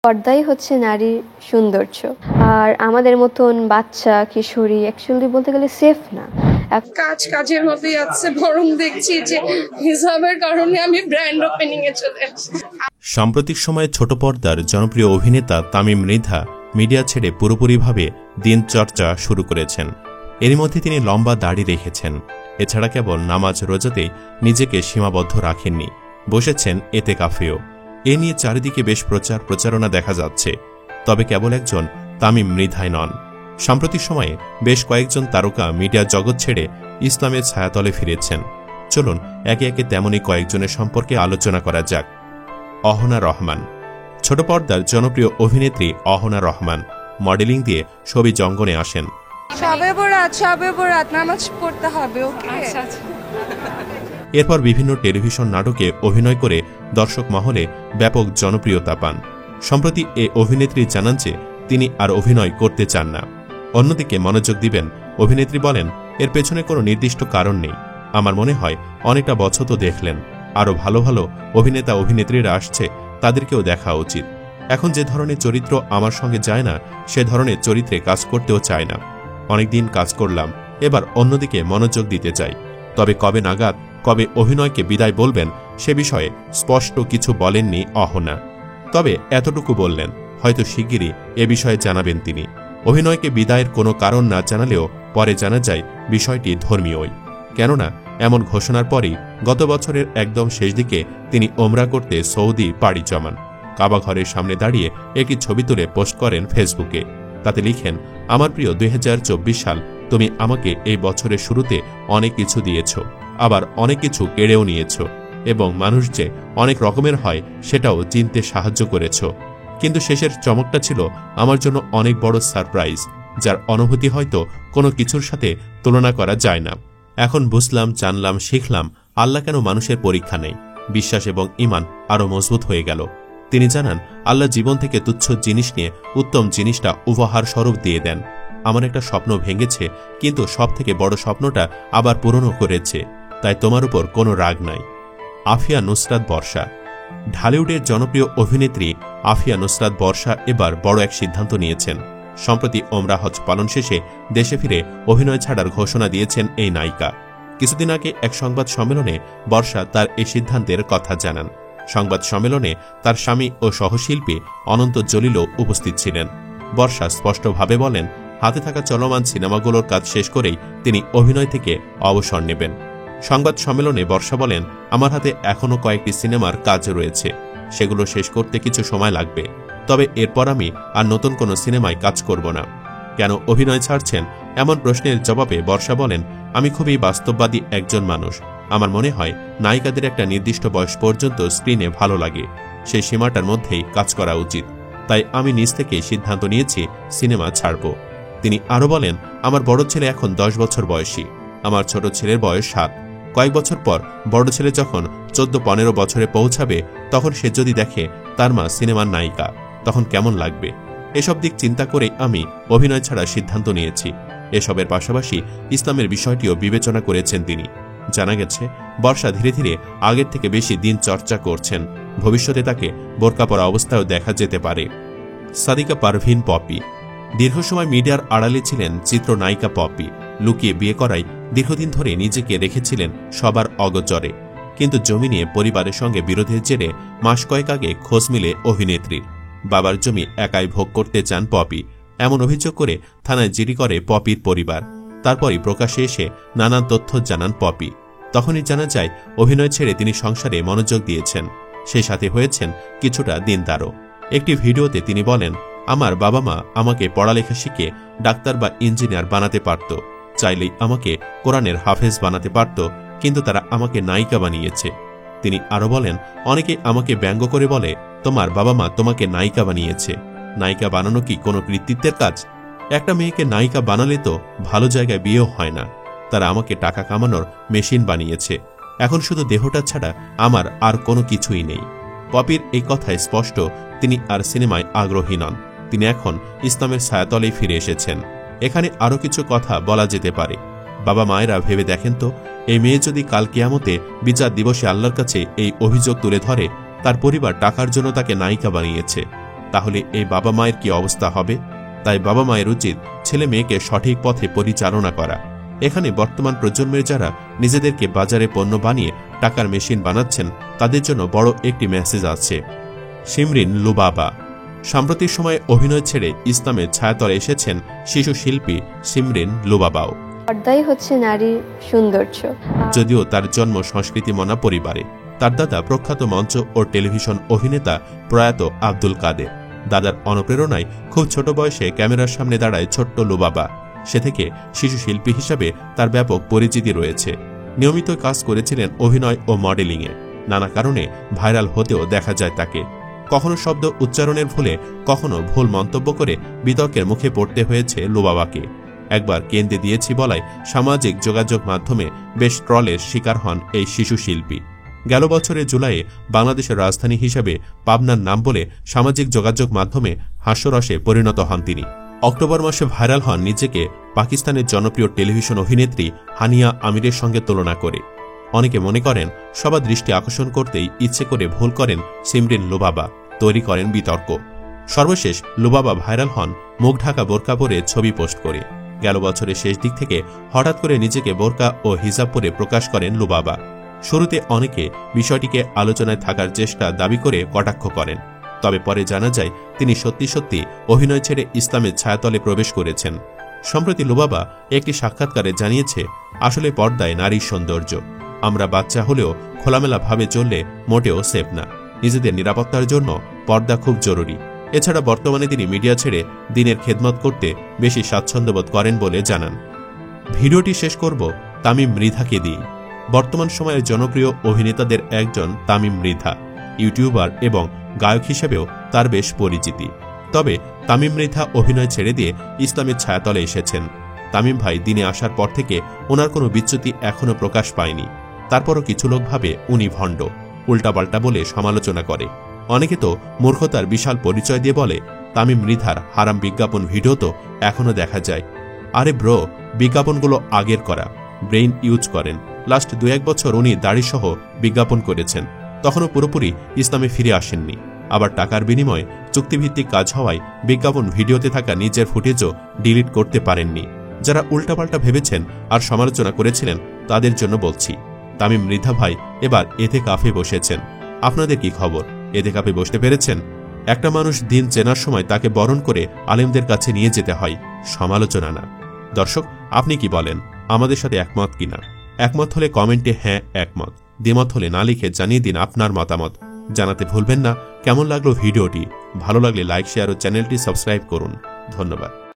পর্দাই হচ্ছে নারীর সৌন্দর্য। আর আমাদের মতন বাচ্চা কিশোরী অ্যাকচুয়ালি বলতে গেলে সেফ না। কাজের মধ্যেই আছে, বরং দেখছি যে হিসাবের কারণে আমি ব্র্যান্ড ওপেনিং এ চলে আসছি। সাম্প্রতিক সময়ে ছোট পর্দার জনপ্রিয় অভিনেতা তামিম মৃধা মিডিয়া ছেড়ে পুরোপুরিভাবে দিনচর্চা শুরু করেছেন। এরই মধ্যে তিনি লম্বা দাড়ি রেখেছেন। এছাড়া কেবল নামাজ রোজাতেই নিজেকে সীমাবদ্ধ রাখেননি, বসেছেন এতেকাফেও। এ নিয়ে চারিদিকে বেশ প্রচারণা দেখা যাচ্ছে। তবে কেবল একজন তামিম মৃধাই নন, সাম্প্রতিক সময়ে বেশ কয়েকজন তারকা মিডিয়া জগৎ ছেড়ে ইসলামের ছায়াতলে ফিরেছেন। চলুন একে একে তেমনই কয়েকজনের সম্পর্কে আলোচনা করা যাক। অহনা রহমান। ছোট পর্দার জনপ্রিয় অভিনেত্রী অহনা রহমান মডেলিং দিয়ে ছবি জঙ্গনে আসেন। শবে বরাত নামাজ পড়তে হবে, ওকে। এরপর বিভিন্ন টেলিভিশন নাটকে অভিনয় করে দর্শক মহলে ব্যাপক জনপ্রিয়তা পান। সম্প্রতি এ অভিনেত্রী জানান যে তিনি আর অভিনয় করতে চান না। অন্যদিকে মনোযোগ দিবেন অভিনেত্রী বলেন, এর পেছনে কোনো নির্দিষ্ট কারণ নেই। আমার মনে হয় অনেকটা বছর তো দেখলেন, আরও ভালো ভালো অভিনেতা অভিনেত্রীরা আসছে, তাদেরকেও দেখা উচিত। এখন যে ধরনের চরিত্র আমার সঙ্গে যায় না, সে ধরনের চরিত্রে কাজ করতেও চায় না। অনেকদিন কাজ করলাম, এবার অন্যদিকে মনোযোগ দিতে চাই। তবে কবে নাগাদ, কবে অভিনয়কে বিদায় বলবেন, সে বিষয়ে স্পষ্ট কিছু বলেননি অহনা। তবে এতটুকু বললেন, হয়তো শিগগিরই এ বিষয়ে জানাবেন তিনি। অভিনয়কে বিদায়ের কোনো কারণ না জানালেও পরে জানা যায় বিষয়টি ধর্মীয়ই। কেননা এমন ঘোষণার পরেই গত বছরের একদম শেষ দিকে তিনি ওমরা করতে সৌদি পাড়ি জমান। কাবা ঘরের সামনে দাঁড়িয়ে একটি ছবি তুলে পোস্ট করেন ফেসবুকে। তাতে লিখেন, আমার প্রিয় 2024 সাল, তুমি আমাকে এই বছরের শুরুতে অনেক কিছু দিয়েছ, আবার অনেক কিছু কেড়েও নিয়েছ, এবং মানুষ যে অনেক রকমের হয় সেটাও চিনতে সাহায্য করেছ। কিন্তু শেষের চমকটা ছিল আমার জন্য অনেক বড় সারপ্রাইজ, যার অনুভূতি হয়তো কোনো কিছুর সাথে তুলনা করা যায় না। এখন বুঝলাম, জানলাম, শিখলাম আল্লাহ কেন মানুষের পরীক্ষা নেই। বিশ্বাস এবং ঈমান আরও মজবুত হয়ে গেল। তিনি জানান, আল্লাহ জীবন থেকে তুচ্ছ জিনিস নিয়ে উত্তম জিনিসটা উপহার স্বরূপ দিয়ে দেন। আমার একটা স্বপ্ন ভেঙেছে, কিন্তু সব থেকে বড় স্বপ্নটা আবার পূরণও করেছে, তাই তোমার উপর কোনো রাগ নাই। আফিয়া নুসরাত বর্ষা। ঢালিউডের জনপ্রিয় অভিনেত্রী আফিয়া নুসরাত বর্ষা এবার বড় এক সিদ্ধান্ত নিয়েছেন। সম্প্রতি ওমরা হজ পালন শেষে দেশে ফিরে অভিনয় ছাড়ার ঘোষণা দিয়েছেন এই নায়িকা। কিছুদিন আগে এক সংবাদ সম্মেলনে বর্ষা তার এই সিদ্ধান্তের কথা জানান। সংবাদ সম্মেলনে তার স্বামী ও সহশিল্পী অনন্ত জলিলও উপস্থিত ছিলেন। বর্ষা স্পষ্টভাবে বলেন, হাতে থাকা চলমান সিনেমাগুলোর কাজ শেষ করেই তিনি অভিনয় থেকে অবসর নেবেন। সংবাদ সম্মেলনে বর্ষা বলেন, আমার হাতে এখনও কয়েকটি সিনেমার কাজ রয়েছে, সেগুলো শেষ করতে কিছু সময় লাগবে। তবে এরপর আমি আর নতুন কোনো সিনেমায় কাজ করব না। কেন অভিনয় ছাড়ছেন, এমন প্রশ্নের জবাবে বর্ষা বলেন, আমি খুবই বাস্তববাদী একজন মানুষ। আমার মনে হয় নায়িকাদের একটা নির্দিষ্ট বয়স পর্যন্ত স্ক্রিনে ভালো লাগে, সেই সীমাটার মধ্যেই কাজ করা উচিত। তাই আমি নিজ থেকেই সিদ্ধান্ত নিয়েছি সিনেমা ছাড়ব। তিনি আরও বলেন, আমার বড় ছেলে এখন 10 বছর বয়সী, আমার ছোট ছেলের বয়স 7। কয়েক বছর পর বড় ছেলে যখন 14-15 বছরে পৌঁছাবে, তখন সে যদি দেখে তার মা সিনেমার নায়িকা, তখন কেমন লাগবে? এসব দিক চিন্তা করেই আমি অভিনয় ছাড়ার সিদ্ধান্ত নিয়েছি। এসবের পাশাপাশি ইসলামের বিষয়টিও বিবেচনা করেছেন তিনি। জানা গেছে, বর্ষা ধীরে ধীরে আগের থেকে বেশি দিন চর্চা করছেন। ভবিষ্যতে তাকে বোরকা পরা অবস্থায়ও দেখা যেতে পারে। সাদিকা পারভিন পপি। দীর্ঘ সময় মিডিয়ার আড়ালে ছিলেন চিত্রনায়িকা পপি। লুকিয়ে বিয়ে করায় দীর্ঘদিন ধরে নিজেকে রেখেছিলেন সবার অগোচরে। কিন্তু জমি নিয়ে পরিবারের সঙ্গে বিরোধের জেরে মাস কয়েক আগে খোঁজ মিলে অভিনেত্রীর। বাবার জমি একাই ভোগ করতে চান পপি, এমন অভিযোগ করে থানায় জিডি করে পপির পরিবার। তারপরই প্রকাশ্যে এসে নানান তথ্য জানান পপি। তখনই জানা যায় অভিনয় ছেড়ে তিনি সংসারে মনোযোগ দিয়েছেন, সেই সাথে হয়েছেন কিছুটা দিনদারও। একটি ভিডিওতে তিনি বলেন, আমার বাবা মা আমাকে পড়ালেখা শিখে ডাক্তার বা ইঞ্জিনিয়ার বানাতে পারত, চাইলেই আমাকে কোরআনের হাফেজ বানাতে পারত, কিন্তু তারা আমাকে নায়িকা বানিয়েছে। তিনি আরও বলেন, অনেকে আমাকে ব্যঙ্গ করে বলে, তোমার বাবা মা তোমাকে নায়িকা বানিয়েছে। নায়িকা বানানো কি কোনো কৃতিত্বের কাজ? একটা মেয়েকে নায়িকা বানালে তো ভালো জায়গায় বিয়েও হয় না। তারা আমাকে টাকা কামানোর মেশিন বানিয়েছে। এখন শুধু দেহটা ছাড়া আমার আর কোনো কিছুই নেই। পপির এই কথায় স্পষ্ট তিনি আর সিনেমায় আগ্রহী নন। তিনি এখন ইসলামের ছায়াতলেই ফিরে এসেছেন। এখানে আরও কিছু কথা বলা যেতে পারে। বাবা মায়েরা ভেবে দেখেন তো, এই মেয়ে যদি কাল কিয়ামতে বিচার দিবসে আল্লাহর কাছে এই অভিযোগ তুলে ধরে, তার পরিবার টাকার জন্য তাকে নায়িকা বানিয়েছে, তাহলে এই বাবা মায়ের কি অবস্থা হবে? তাই বাবা মায়ের উচিত ছেলে মেয়েকে সঠিক পথে পরিচালনা করা। এখানে বর্তমান প্রজন্মের যারা নিজেদেরকে বাজারে পণ্য বানিয়ে টাকার মেশিন বানাচ্ছেন, তাদের জন্য বড় একটি মেসেজ আছে। শিমরিন লুবাবা। সাম্প্রতিক সময়ে অভিনয় ছেড়ে ইসলামের ছায়াতলে এসেছেন শিশু শিল্পী শিমরিন লুবাবাও। পর্দাই হচ্ছে নারীর সৌন্দর্য। যদিও তার জন্ম সংস্কৃতি মনা পরিবারে। তার দাদা প্রখ্যাত মঞ্চ ও টেলিভিশন অভিনেতা প্রয়াত আব্দুল কাদের। দাদার অনুপ্রেরণায় খুব ছোট বয়সে ক্যামেরার সামনে দাঁড়ায় ছোট্ট লুবাবা। সে থেকে শিশু শিল্পী হিসাবে তার ব্যাপক পরিচিতি রয়েছে। নিয়মিত কাজ করেছিলেন অভিনয় ও মডেলিংয়ে। নানা কারণে ভাইরাল হতেও দেখা যায় তাকে। কখনো শব্দ উচ্চারণের ভুলে, কখনো ভুল মন্তব্য করে বিতর্কের মুখে পড়তে হয়েছে লুবাবাকে। একবার কেন্দ্রে দিয়েছি বলায় সামাজিক যোগাযোগ মাধ্যমে বেশ ট্রলের শিকার হন এই শিশু শিল্পী। গেল বছরের জুলাইয়ে বাংলাদেশের রাজধানী হিসেবে পাবনার নাম বলে সামাজিক যোগাযোগ মাধ্যমে হাস্যরসে পরিণত হন তিনি। অক্টোবর মাসে ভাইরাল হন নিজেকে পাকিস্তানের জনপ্রিয় টেলিভিশন অভিনেত্রী হানিয়া আমিরের সঙ্গে তুলনা করে। অনেকে মনে করেন সবার দৃষ্টি আকর্ষণ করতেই ইচ্ছে করে ভুল করেন শিমরিন লুবাবা, তৈরি করেন বিতর্ক। সর্বশেষ লুবাবা ভাইরাল হন মুখ ঢাকা বোরকা পরে ছবি পোস্ট করে। গেল বছরের শেষ দিক থেকে হঠাৎ করে নিজেকে বোরকা ও হিজাব পরে প্রকাশ করেন লুবাবা। শুরুতে অনেকে বিষয়টিকে আলোচনায় থাকার চেষ্টা দাবি করে কটাক্ষ করেন। তবে পরে জানা যায় তিনি সত্যি সত্যি অভিনয় ছেড়ে ইসলামের ছায়াতলে প্রবেশ করেছেন। সম্প্রতি লুবাবা একটি সাক্ষাৎকারে জানিয়েছে, আসলে পর্দায় নারীর সৌন্দর্য। আমরা বাচ্চা হলেও খোলামেলা ভাবে চললে মোটেও সেফ না। নিজেদের নিরাপত্তার জন্য পর্দা খুব জরুরি। এছাড়া বর্তমানে তিনি মিডিয়া ছেড়ে দিনের খেদমত করতে বেশি স্বাচ্ছন্দ্যবোধ করেন বলে জানান। ভিডিওটি শেষ করব তামিম মৃধাকে দিয়ে। বর্তমান সময়ের জনপ্রিয় অভিনেতাদের একজন তামিম মৃধা। ইউটিউবার এবং গায়ক হিসেবেও তার বেশ পরিচিতি। তবে তামিম মৃধা অভিনয় ছেড়ে দিয়ে ইসলামের ছায়াতলে এসেছেন। তামিম ভাই দিনে আসার পর থেকে ওনার কোনো বিচ্যুতি এখনো প্রকাশ পায়নি। তারপরও কিছু লোক ভাবে উনি ভণ্ড, উল্টাপাল্টা বলে সমালোচনা করে। অনেকে তো মূর্খতার বিশাল পরিচয় দিয়ে বলে, তামিম মৃধার হারাম বিজ্ঞাপন ভিডিও তো এখনো দেখা যায়। আরে ব্রো, বিজ্ঞাপনগুলো আগের করা, ব্রেইন ইউজ করেন। লাস্ট 2-1 বছর উনি দাড়িসহ বিজ্ঞাপন করেছেন, তখনও পুরোপুরি ইসলামে ফিরে আসেননি। আবার টাকার বিনিময়ে চুক্তিভিত্তিক কাজ হওয়ায় বিজ্ঞাপন ভিডিওতে থাকা নিজের ফুটেজও ডিলিট করতে পারেননি। যারা উল্টাপাল্টা ভেবেছেন আর সমালোচনা করেছিলেন তাদের জন্য বলছি, তামিম মৃধা ভাই এবার এতেকাফে বসেছেন। আপনাদের কি খবর? এতেকাফে বসতে পেরেছেন? একটা মানুষ দিন চেনার সময় তাকে বরণ করে আলেমদের কাছে নিয়ে যেতে হয়, সমালোচনা না। দর্শক, আপনি কি বলেন? আমাদের সাথে একমত কিনা? একমত হলে কমেন্টে হ্যাঁ একমত, দ্বিমত হলে না লিখে জানিয়ে দিন আপনার মতামত। জানাতে ভুলবেন না কেমন লাগলো ভিডিওটি। ভালো লাগলে লাইক, শেয়ার ও চ্যানেলটি সাবস্ক্রাইব করুন। ধন্যবাদ।